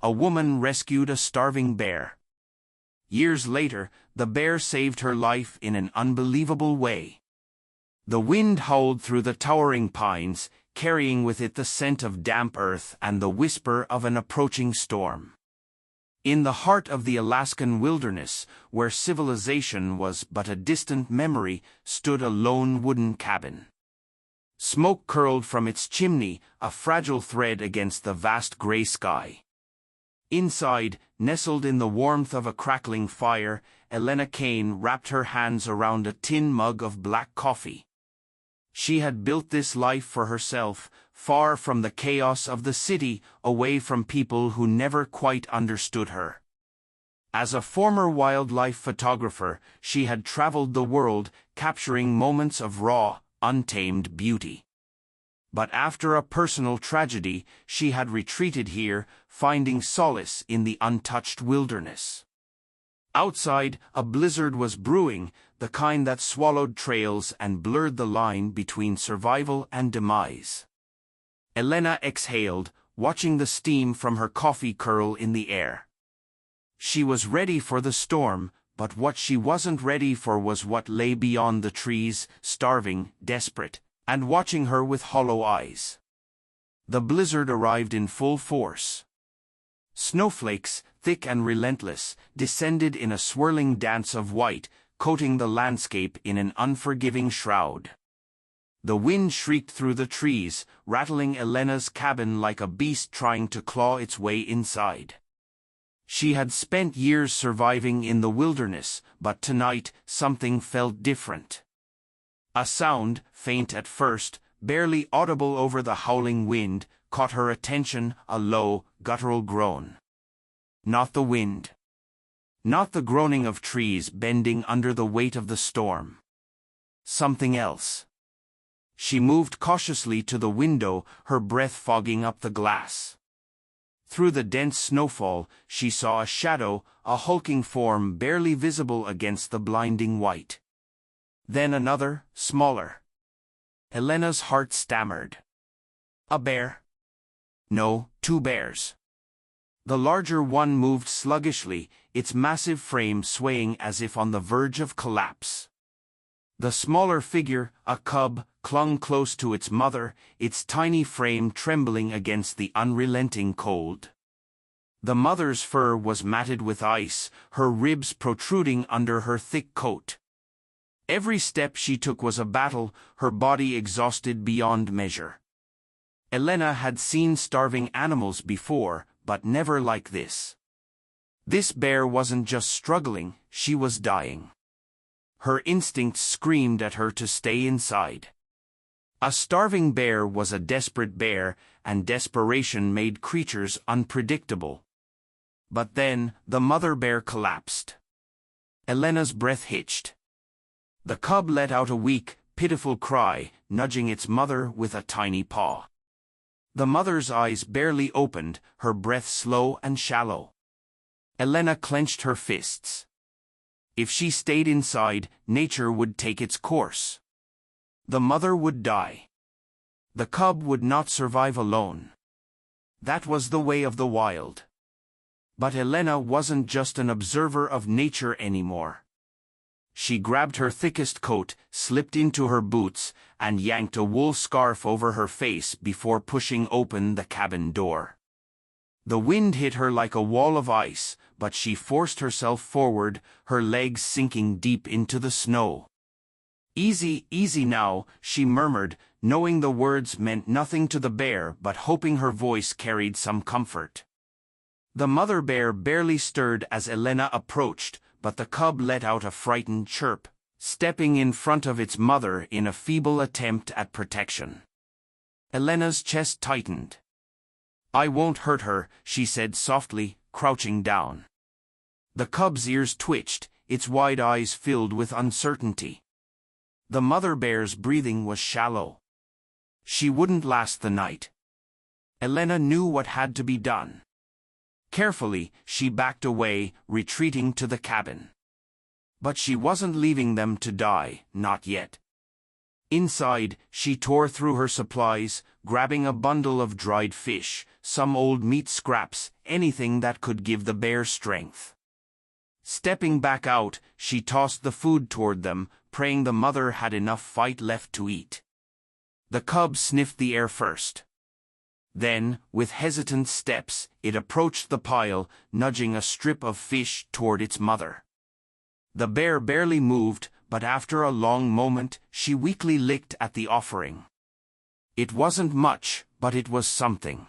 A woman rescued a starving bear. Years later, the bear saved her life in an unbelievable way. The wind howled through the towering pines, carrying with it the scent of damp earth and the whisper of an approaching storm. In the heart of the Alaskan wilderness, where civilization was but a distant memory, stood a lone wooden cabin. Smoke curled from its chimney, a fragile thread against the vast gray sky. Inside, nestled in the warmth of a crackling fire, Ellena wrapped her hands around a tin mug of black coffee. She had built this life for herself, far from the chaos of the city, away from people who never quite understood her. As a former wildlife photographer, she had traveled the world, capturing moments of raw, untamed beauty. But after a personal tragedy, she had retreated here, finding solace in the untouched wilderness. Outside, a blizzard was brewing, the kind that swallowed trails and blurred the line between survival and demise. Ellena exhaled, watching the steam from her coffee curl in the air. She was ready for the storm, but what she wasn't ready for was what lay beyond the trees, starving, desperate, and watching her with hollow eyes. The blizzard arrived in full force. Snowflakes, thick and relentless, descended in a swirling dance of white, coating the landscape in an unforgiving shroud. The wind shrieked through the trees, rattling Ellena's cabin like a beast trying to claw its way inside. She had spent years surviving in the wilderness, but tonight something felt different. A sound, faint at first, barely audible over the howling wind, caught her attention, a low, guttural groan. Not the wind. Not the groaning of trees bending under the weight of the storm. Something else. She moved cautiously to the window, her breath fogging up the glass. Through the dense snowfall, she saw a shadow, a hulking form barely visible against the blinding white. Then another, smaller. Ellena's heart stammered. A bear? No, two bears. The larger one moved sluggishly, its massive frame swaying as if on the verge of collapse. The smaller figure, a cub, clung close to its mother, its tiny frame trembling against the unrelenting cold. The mother's fur was matted with ice, her ribs protruding under her thick coat. Every step she took was a battle, her body exhausted beyond measure. Ellena had seen starving animals before, but never like this. This bear wasn't just struggling, she was dying. Her instincts screamed at her to stay inside. A starving bear was a desperate bear, and desperation made creatures unpredictable. But then, the mother bear collapsed. Ellena's breath hitched. The cub let out a weak, pitiful cry, nudging its mother with a tiny paw. The mother's eyes barely opened, her breath slow and shallow. Ellena clenched her fists. If she stayed inside, nature would take its course. The mother would die. The cub would not survive alone. That was the way of the wild. But Ellena wasn't just an observer of nature anymore. She grabbed her thickest coat, slipped into her boots, and yanked a wool scarf over her face before pushing open the cabin door. The wind hit her like a wall of ice, but she forced herself forward, her legs sinking deep into the snow. "Easy, easy now," she murmured, knowing the words meant nothing to the bear but hoping her voice carried some comfort. The mother bear barely stirred as Ellena approached, but the cub let out a frightened chirp, stepping in front of its mother in a feeble attempt at protection. Ellena's chest tightened. "I won't hurt her," she said softly, crouching down. The cub's ears twitched, its wide eyes filled with uncertainty. The mother bear's breathing was shallow. She wouldn't last the night. Ellena knew what had to be done. Carefully, she backed away, retreating to the cabin. But she wasn't leaving them to die, not yet. Inside, she tore through her supplies, grabbing a bundle of dried fish, some old meat scraps, anything that could give the bear strength. Stepping back out, she tossed the food toward them, praying the mother had enough fight left to eat. The cub sniffed the air first. Then, with hesitant steps, it approached the pile, nudging a strip of fish toward its mother. The bear barely moved, but after a long moment, she weakly licked at the offering. It wasn't much, but it was something.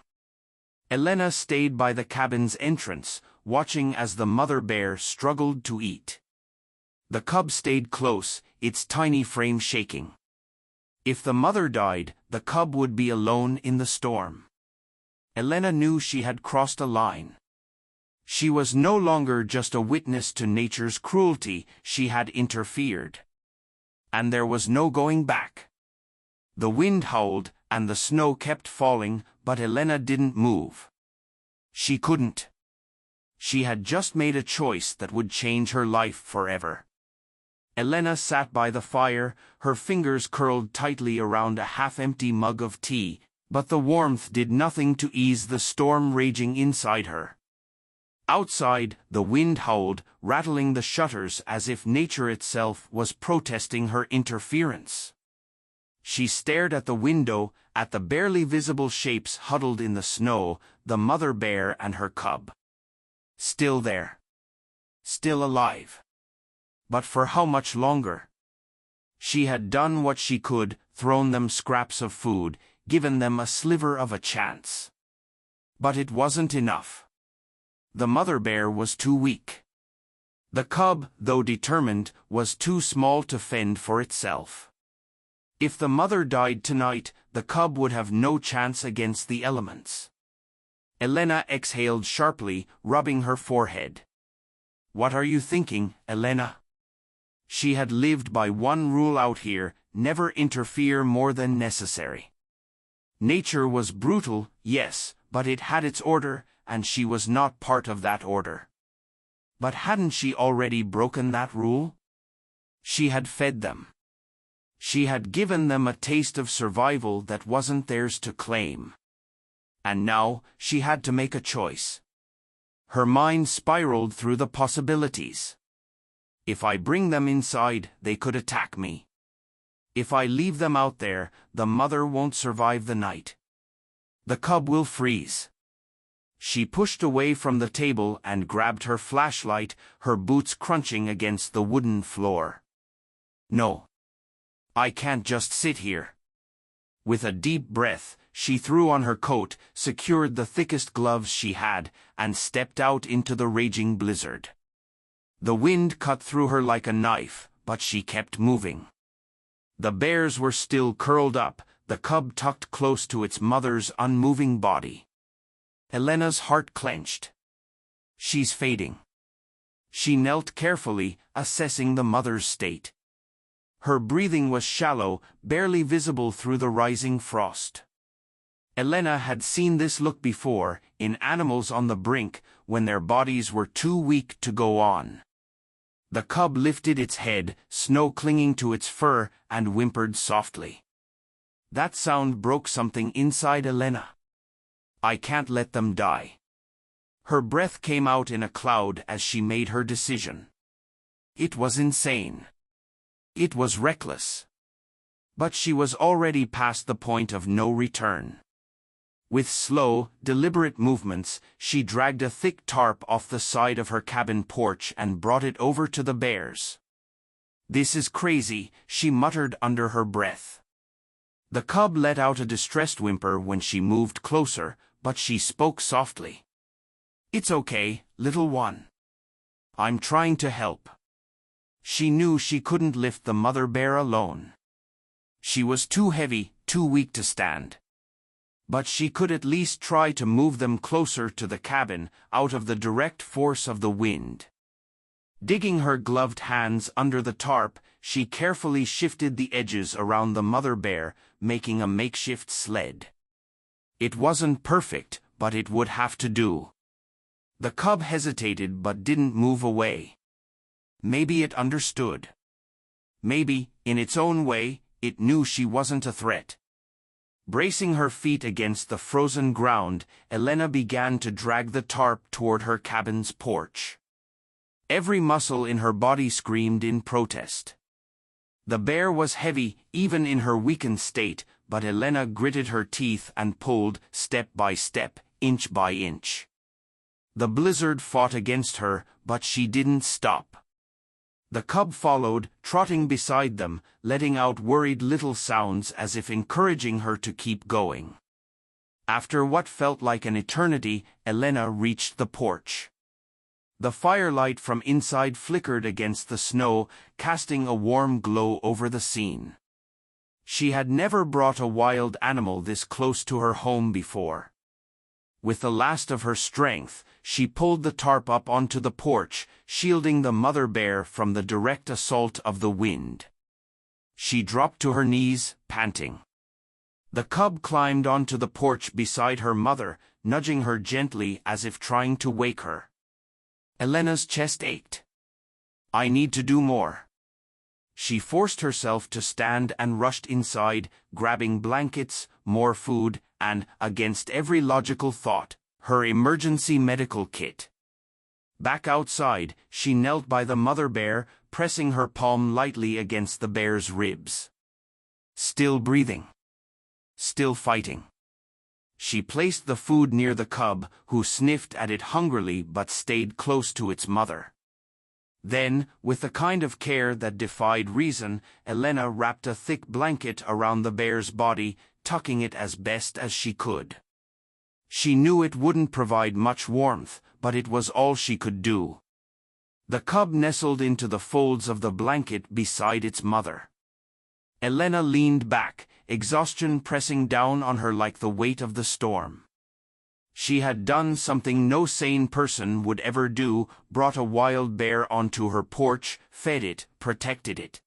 Ellena stayed by the cabin's entrance, watching as the mother bear struggled to eat. The cub stayed close, its tiny frame shaking. If the mother died, the cub would be alone in the storm. Ellena knew she had crossed a line. She was no longer just a witness to nature's cruelty, she had interfered. And there was no going back. The wind howled, and the snow kept falling, but Ellena didn't move. She couldn't. She had just made a choice that would change her life forever. Ellena sat by the fire, her fingers curled tightly around a half-empty mug of tea, but the warmth did nothing to ease the storm raging inside her. Outside, the wind howled, rattling the shutters as if nature itself was protesting her interference. She stared at the window, at the barely visible shapes huddled in the snow, the mother bear and her cub. Still there. Still alive. But for how much longer? She had done what she could, thrown them scraps of food, given them a sliver of a chance. But it wasn't enough. The mother bear was too weak. The cub, though determined, was too small to fend for itself. If the mother died tonight, the cub would have no chance against the elements. Ellena exhaled sharply, rubbing her forehead. "What are you thinking, Ellena?" She had lived by one rule out here: never interfere more than necessary. Nature was brutal, yes, but it had its order, and she was not part of that order. But hadn't she already broken that rule? She had fed them. She had given them a taste of survival that wasn't theirs to claim. And now, she had to make a choice. Her mind spiraled through the possibilities. If I bring them inside, they could attack me. If I leave them out there, the mother won't survive the night. The cub will freeze. She pushed away from the table and grabbed her flashlight, her boots crunching against the wooden floor. No. I can't just sit here. With a deep breath, she threw on her coat, secured the thickest gloves she had, and stepped out into the raging blizzard. The wind cut through her like a knife, but she kept moving. The bears were still curled up, the cub tucked close to its mother's unmoving body. Elena's heart clenched. She's fading. She knelt carefully, assessing the mother's state. Her breathing was shallow, barely visible through the rising frost. Ellena had seen this look before, in animals on the brink, when their bodies were too weak to go on. The cub lifted its head, snow clinging to its fur, and whimpered softly. That sound broke something inside Ellena. I can't let them die. Her breath came out in a cloud as she made her decision. It was insane. It was reckless. But she was already past the point of no return. With slow, deliberate movements, she dragged a thick tarp off the side of her cabin porch and brought it over to the bears. This is crazy, she muttered under her breath. The cub let out a distressed whimper when she moved closer, but she spoke softly. It's okay, little one. I'm trying to help. She knew she couldn't lift the mother bear alone. She was too heavy, too weak to stand. But she could at least try to move them closer to the cabin, out of the direct force of the wind. Digging her gloved hands under the tarp, she carefully shifted the edges around the mother bear, making a makeshift sled. It wasn't perfect, but it would have to do. The cub hesitated but didn't move away. Maybe it understood. Maybe, in its own way, it knew she wasn't a threat. Bracing her feet against the frozen ground, Ellena began to drag the tarp toward her cabin's porch. Every muscle in her body screamed in protest. The bear was heavy, even in her weakened state, but Ellena gritted her teeth and pulled, step by step, inch by inch. The blizzard fought against her, but she didn't stop. The cub followed, trotting beside them, letting out worried little sounds as if encouraging her to keep going. After what felt like an eternity, Ellena reached the porch. The firelight from inside flickered against the snow, casting a warm glow over the scene. She had never brought a wild animal this close to her home before. With the last of her strength, she pulled the tarp up onto the porch, shielding the mother bear from the direct assault of the wind. She dropped to her knees, panting. The cub climbed onto the porch beside her mother, nudging her gently as if trying to wake her. Elena's chest ached. "I need to do more." She forced herself to stand and rushed inside, grabbing blankets, more food, and, against every logical thought, her emergency medical kit. Back outside, she knelt by the mother bear, pressing her palm lightly against the bear's ribs. Still breathing. Still fighting. She placed the food near the cub, who sniffed at it hungrily but stayed close to its mother. Then, with a kind of care that defied reason, Ellena wrapped a thick blanket around the bear's body, tucking it as best as she could. She knew it wouldn't provide much warmth, but it was all she could do. The cub nestled into the folds of the blanket beside its mother. Ellena leaned back, exhaustion pressing down on her like the weight of the storm. She had done something no sane person would ever do, brought a wild bear onto her porch, fed it, protected it.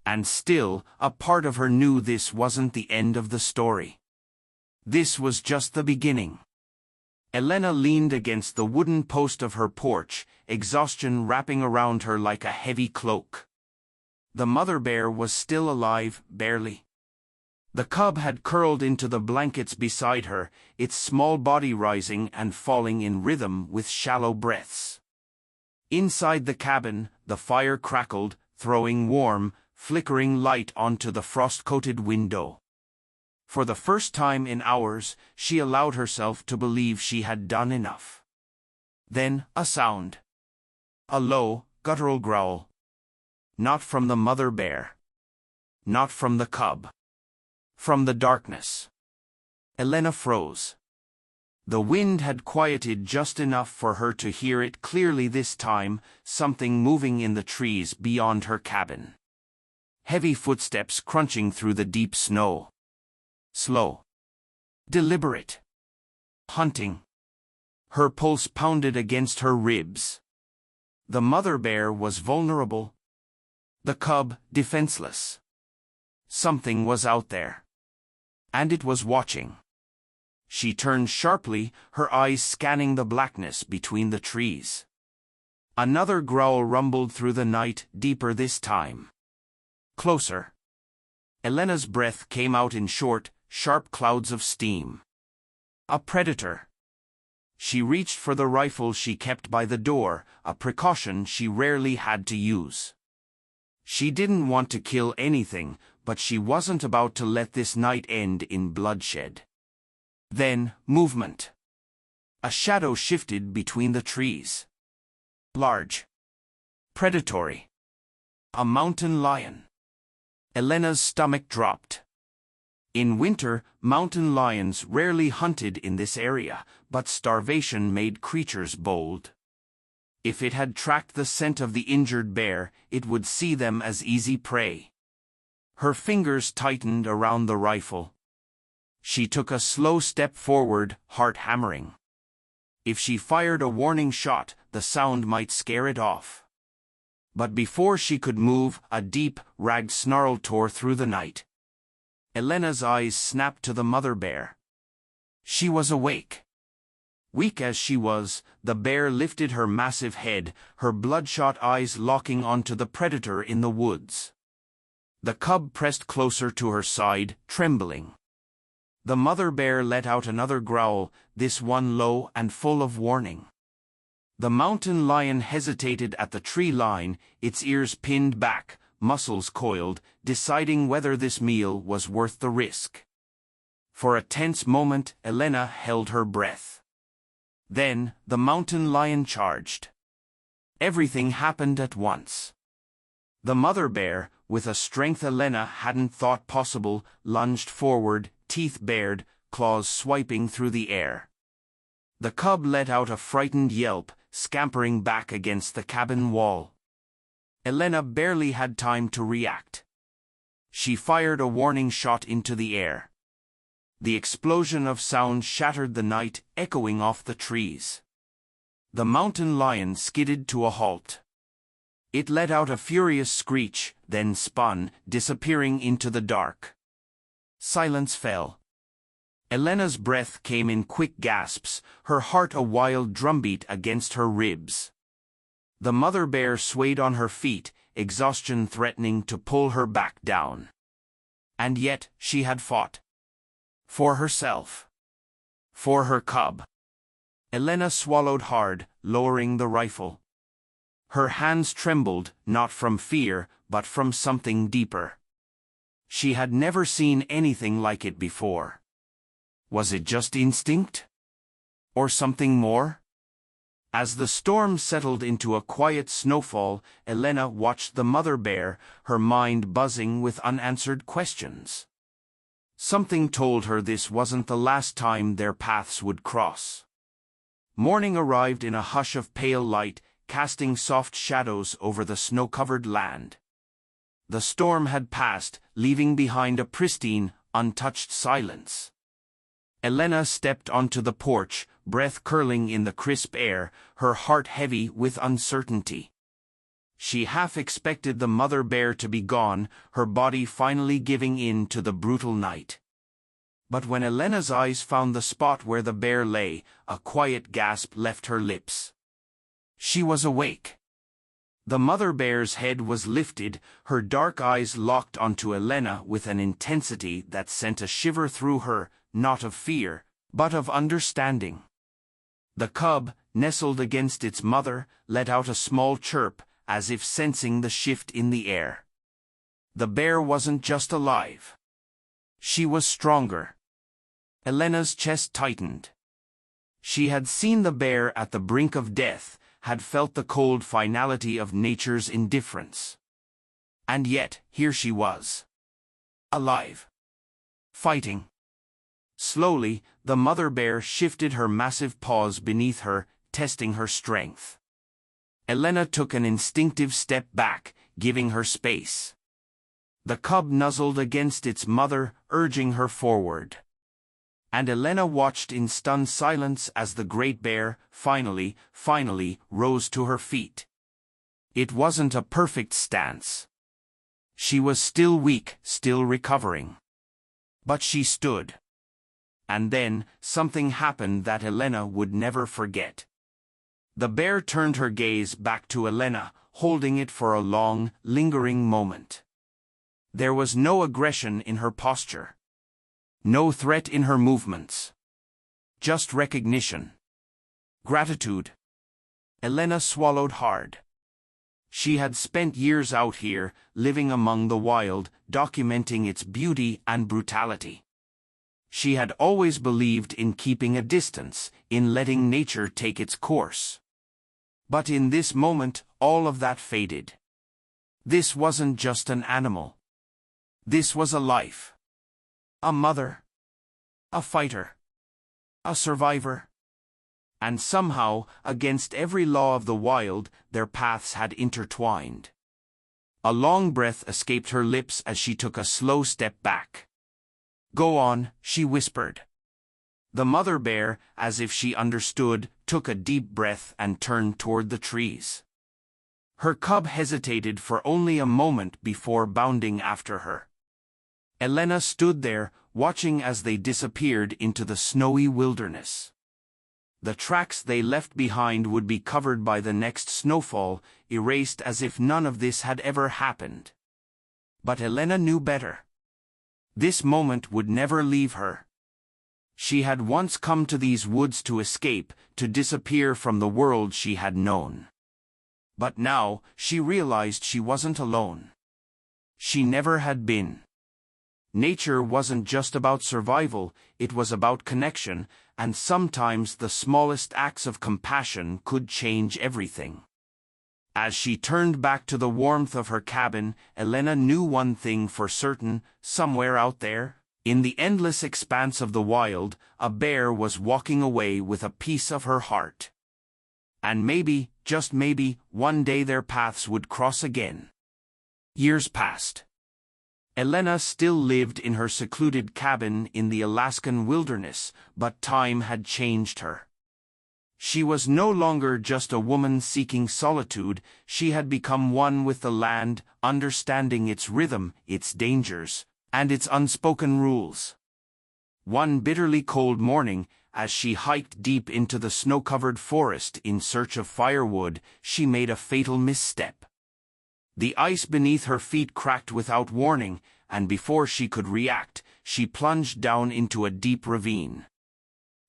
And still, a part of her knew this wasn't the end of the story. This was just the beginning. Ellena leaned against the wooden post of her porch, exhaustion wrapping around her like a heavy cloak. The mother bear was still alive, barely. The cub had curled into the blankets beside her, its small body rising and falling in rhythm with shallow breaths. Inside the cabin, the fire crackled, throwing warm, flickering light onto the frost-coated window. For the first time in hours, she allowed herself to believe she had done enough. Then, a sound. A low, guttural growl. Not from the mother bear. Not from the cub. From the darkness. Ellena froze. The wind had quieted just enough for her to hear it clearly this time, something moving in the trees beyond her cabin. Heavy footsteps crunching through the deep snow. Slow. Deliberate. Hunting. Her pulse pounded against her ribs. The mother bear was vulnerable. The cub, defenseless. Something was out there. And it was watching. She turned sharply, her eyes scanning the blackness between the trees. Another growl rumbled through the night, deeper this time. Closer. Elena's breath came out in short, sharp clouds of steam. A predator. She reached for the rifle she kept by the door, a precaution she rarely had to use. She didn't want to kill anything, but she wasn't about to let this night end in bloodshed. Then, movement. A shadow shifted between the trees. Large. Predatory. A mountain lion. Elena's stomach dropped. In winter, mountain lions rarely hunted in this area, but starvation made creatures bold. If it had tracked the scent of the injured bear, it would see them as easy prey. Her fingers tightened around the rifle. She took a slow step forward, heart hammering. If she fired a warning shot, the sound might scare it off. But before she could move, a deep, ragged snarl tore through the night. Elena's eyes snapped to the mother bear. She was awake. Weak as she was, the bear lifted her massive head, her bloodshot eyes locking onto the predator in the woods. The cub pressed closer to her side, trembling. The mother bear let out another growl, this one low and full of warning. The mountain lion hesitated at the tree line, its ears pinned back, muscles coiled, deciding whether this meal was worth the risk. For a tense moment, Ellena held her breath. Then, the mountain lion charged. Everything happened at once. The mother bear, with a strength Ellena hadn't thought possible, lunged forward, teeth bared, claws swiping through the air. The cub let out a frightened yelp, scampering back against the cabin wall. Ellena barely had time to react. She fired a warning shot into the air. The explosion of sound shattered the night, echoing off the trees. The mountain lion skidded to a halt. It let out a furious screech, then spun, disappearing into the dark. Silence fell. Elena's breath came in quick gasps, her heart a wild drumbeat against her ribs. The mother bear swayed on her feet, exhaustion threatening to pull her back down. And yet, she had fought. For herself. For her cub. Ellena swallowed hard, lowering the rifle. Her hands trembled, not from fear, but from something deeper. She had never seen anything like it before. Was it just instinct? Or something more? As the storm settled into a quiet snowfall, Ellena watched the mother bear, her mind buzzing with unanswered questions. Something told her this wasn't the last time their paths would cross. Morning arrived in a hush of pale light, casting soft shadows over the snow-covered land. The storm had passed, leaving behind a pristine, untouched silence. Ellena stepped onto the porch, breath curling in the crisp air, her heart heavy with uncertainty. She half expected the mother bear to be gone, her body finally giving in to the brutal night. But when Elena's eyes found the spot where the bear lay, a quiet gasp left her lips. She was awake. The mother bear's head was lifted, her dark eyes locked onto Ellena with an intensity that sent a shiver through her, not of fear, but of understanding. The cub, nestled against its mother, let out a small chirp, as if sensing the shift in the air. The bear wasn't just alive. She was stronger. Elena's chest tightened. She had seen the bear at the brink of death, had felt the cold finality of nature's indifference. And yet, here she was. Alive. Fighting. Slowly, the mother bear shifted her massive paws beneath her, testing her strength. Ellena took an instinctive step back, giving her space. The cub nuzzled against its mother, urging her forward. And Ellena watched in stunned silence as the great bear, finally, rose to her feet. It wasn't a perfect stance. She was still weak, still recovering. But she stood. And then, something happened that Ellena would never forget. The bear turned her gaze back to Ellena, holding it for a long, lingering moment. There was no aggression in her posture. No threat in her movements. Just recognition. Gratitude. Ellena swallowed hard. She had spent years out here, living among the wild, documenting its beauty and brutality. She had always believed in keeping a distance, in letting nature take its course. But in this moment, all of that faded. This wasn't just an animal. This was a life. A mother. A fighter. A survivor. And somehow, against every law of the wild, their paths had intertwined. A long breath escaped her lips as she took a slow step back. "Go on," she whispered. The mother bear, as if she understood, took a deep breath and turned toward the trees. Her cub hesitated for only a moment before bounding after her. Ellena stood there, watching as they disappeared into the snowy wilderness. The tracks they left behind would be covered by the next snowfall, erased as if none of this had ever happened. But Ellena knew better. This moment would never leave her. She had once come to these woods to escape, to disappear from the world she had known. But now, she realized she wasn't alone. She never had been. Nature wasn't just about survival, it was about connection, and sometimes the smallest acts of compassion could change everything. As she turned back to the warmth of her cabin, Ellena knew one thing for certain: somewhere out there, in the endless expanse of the wild, a bear was walking away with a piece of her heart. And maybe, just maybe, one day their paths would cross again. Years passed. Ellena still lived in her secluded cabin in the Alaskan wilderness, but time had changed her. She was no longer just a woman seeking solitude, she had become one with the land, understanding its rhythm, its dangers, and its unspoken rules. One bitterly cold morning, as she hiked deep into the snow-covered forest in search of firewood, she made a fatal misstep. The ice beneath her feet cracked without warning, and before she could react, she plunged down into a deep ravine.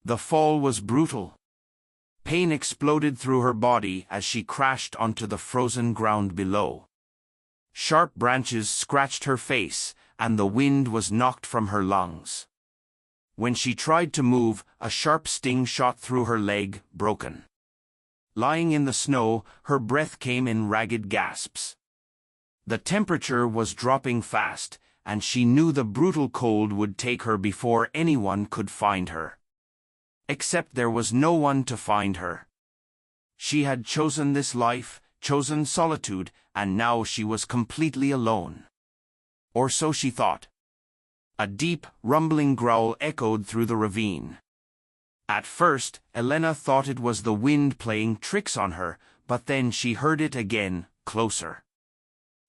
The fall was brutal. Pain exploded through her body as she crashed onto the frozen ground below. Sharp branches scratched her face, and the wind was knocked from her lungs. When she tried to move, a sharp sting shot through her leg, broken. Lying in the snow, her breath came in ragged gasps. The temperature was dropping fast, and she knew the brutal cold would take her before anyone could find her. Except there was no one to find her. She had chosen this life, chosen solitude, and now she was completely alone. Or so she thought. A deep, rumbling growl echoed through the ravine. At first, Ellena thought it was the wind playing tricks on her, but then she heard it again, closer.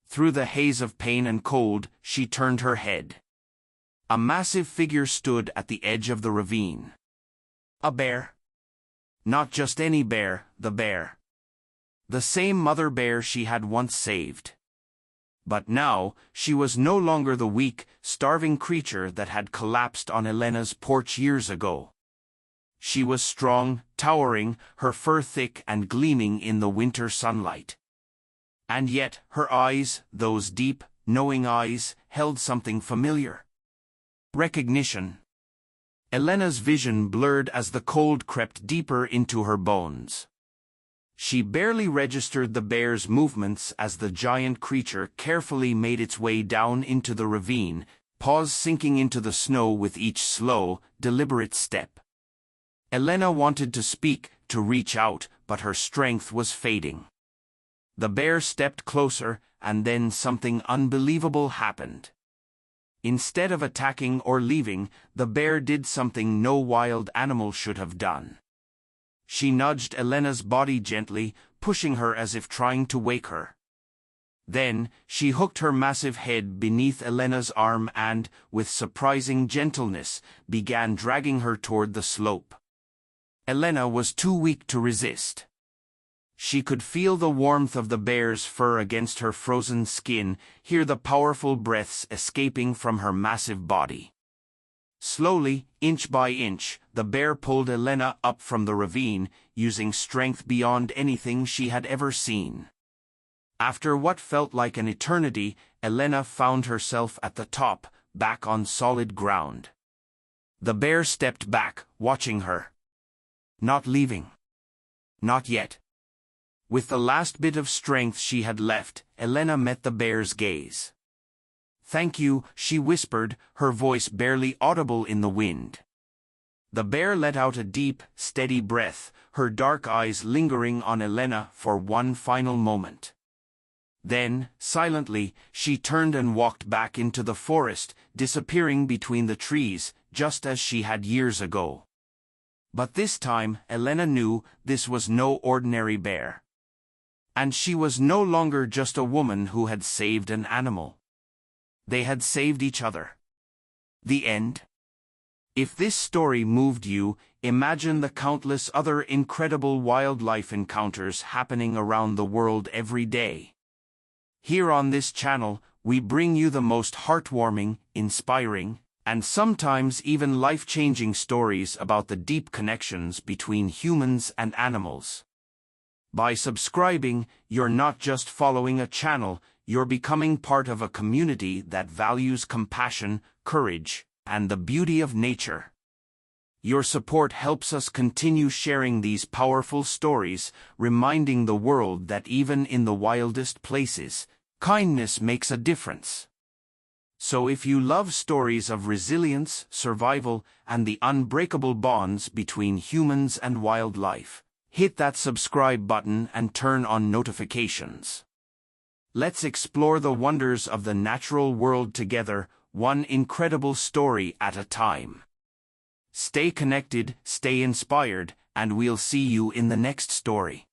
Through the haze of pain and cold, she turned her head. A massive figure stood at the edge of the ravine. A bear. Not just any bear, the bear. The same mother bear she had once saved. But now, she was no longer the weak, starving creature that had collapsed on Ellena's porch years ago. She was strong, towering, her fur thick and gleaming in the winter sunlight. And yet, her eyes, those deep, knowing eyes, held something familiar. Recognition. Ellena's vision blurred as the cold crept deeper into her bones. She barely registered the bear's movements as the giant creature carefully made its way down into the ravine, paws sinking into the snow with each slow, deliberate step. Ellena wanted to speak, to reach out, but her strength was fading. The bear stepped closer, and then something unbelievable happened. Instead of attacking or leaving, the bear did something no wild animal should have done. She nudged Ellena's body gently, pushing her as if trying to wake her. Then, she hooked her massive head beneath Ellena's arm and, with surprising gentleness, began dragging her toward the slope. Ellena was too weak to resist. She could feel the warmth of the bear's fur against her frozen skin, hear the powerful breaths escaping from her massive body. Slowly, inch by inch, the bear pulled Ellena up from the ravine, using strength beyond anything she had ever seen. After what felt like an eternity, Ellena found herself at the top, back on solid ground. The bear stepped back, watching her. Not leaving. Not yet. With the last bit of strength she had left, Ellena met the bear's gaze. "Thank you," she whispered, her voice barely audible in the wind. The bear let out a deep, steady breath, her dark eyes lingering on Ellena for one final moment. Then, silently, she turned and walked back into the forest, disappearing between the trees, just as she had years ago. But this time, Ellena knew this was no ordinary bear. And she was no longer just a woman who had saved an animal. They had saved each other. The end. If this story moved you, imagine the countless other incredible wildlife encounters happening around the world every day. Here on this channel, we bring you the most heartwarming, inspiring, and sometimes even life-changing stories about the deep connections between humans and animals. By subscribing, you're not just following a channel, you're becoming part of a community that values compassion, courage, and the beauty of nature. Your support helps us continue sharing these powerful stories, reminding the world that even in the wildest places, kindness makes a difference. So if you love stories of resilience, survival, and the unbreakable bonds between humans and wildlife, hit that subscribe button and turn on notifications. Let's explore the wonders of the natural world together, one incredible story at a time. Stay connected, stay inspired, and we'll see you in the next story.